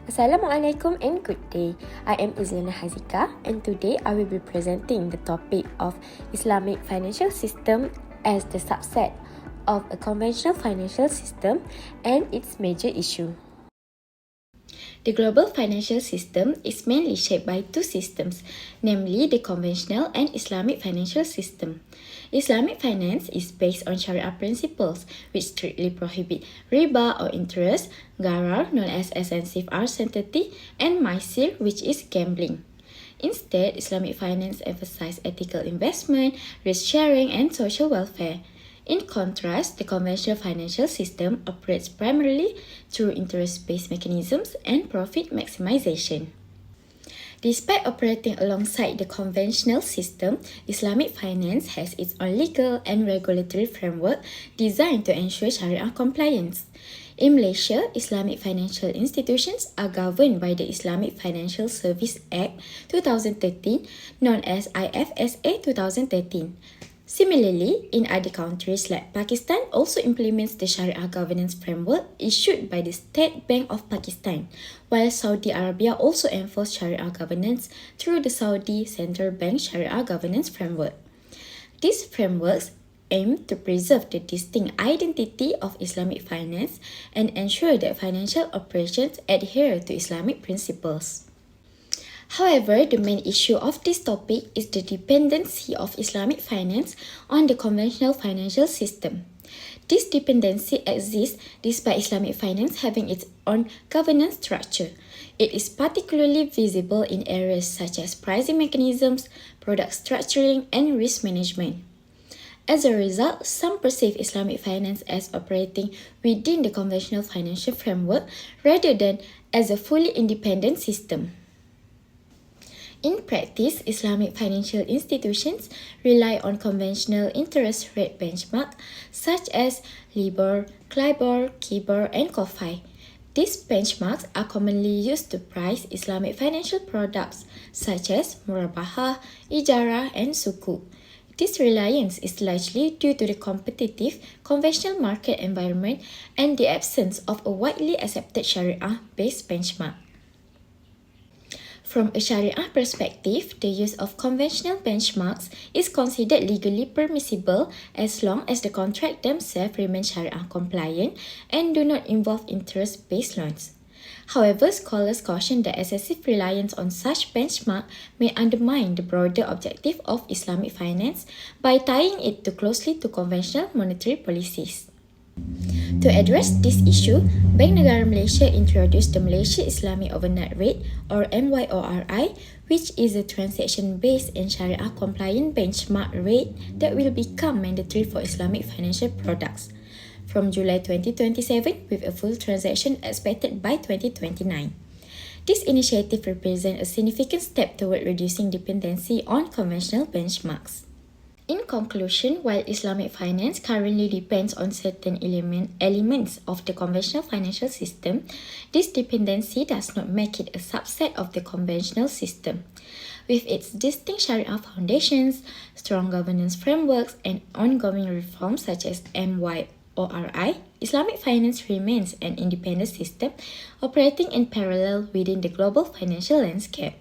Assalamualaikum and good day. I am IZLYANA HAZIQAH and today I will be presenting the topic of Islamic financial system as the subset of a conventional financial system and its major issue. The global financial system is mainly shaped by two systems, namely the conventional and Islamic financial system. Islamic finance is based on Sharia principles, which strictly prohibit riba or interest, gharar, known as extensive uncertainty, and MASRI, which is gambling. Instead, Islamic finance emphasizes ethical investment, risk sharing, and social welfare. In contrast, the conventional financial system operates primarily through interest-based mechanisms and profit maximization. Despite operating alongside the conventional system, Islamic finance has its own legal and regulatory framework designed to ensure Sharia compliance. In Malaysia, Islamic financial institutions are governed by the Islamic Financial Service Act 2013, known as IFSA 2013. Similarly, in other countries like Pakistan also implements the Sharia governance framework issued by the State Bank of Pakistan, while Saudi Arabia also enforces Sharia governance through the Saudi Central Bank Sharia governance framework. These frameworks aim to preserve the distinct identity of Islamic finance and ensure that financial operations adhere to Islamic principles. However, the main issue of this topic is the dependency of Islamic finance on the conventional financial system. This dependency exists despite Islamic finance having its own governance structure. It is particularly visible in areas such as pricing mechanisms, product structuring, and risk management. As a result, some perceive Islamic finance as operating within the conventional financial framework rather than as a fully independent system. In practice, Islamic financial institutions rely on conventional interest rate benchmarks such as LIBOR, CLIBOR, KIBOR, and COFI. These benchmarks are commonly used to price Islamic financial products such as murabahah, ijara, and sukuk. This reliance is largely due to the competitive conventional market environment and the absence of a widely accepted Sharia-based benchmark. From a Sharia perspective, the use of conventional benchmarks is considered legally permissible as long as the contract themselves remain Sharia compliant and do not involve interest-based loans. However, scholars caution that excessive reliance on such benchmark may undermine the broader objective of Islamic finance by tying it too closely to conventional monetary policies. To address this issue, Bank Negara Malaysia introduced the Malaysia Islamic Overnight Rate or MYORI, which is a transaction-based and Sharia-compliant benchmark rate that will become mandatory for Islamic financial products from July 2027 with a full transaction expected by 2029. This initiative represents a significant step toward reducing dependency on conventional benchmarks. In conclusion, while Islamic finance currently depends on certain elements of the conventional financial system, this dependency does not make it a subset of the conventional system. With its distinct Sharia foundations, strong governance frameworks, and ongoing reforms such as MYORI, Islamic finance remains an independent system operating in parallel within the global financial landscape.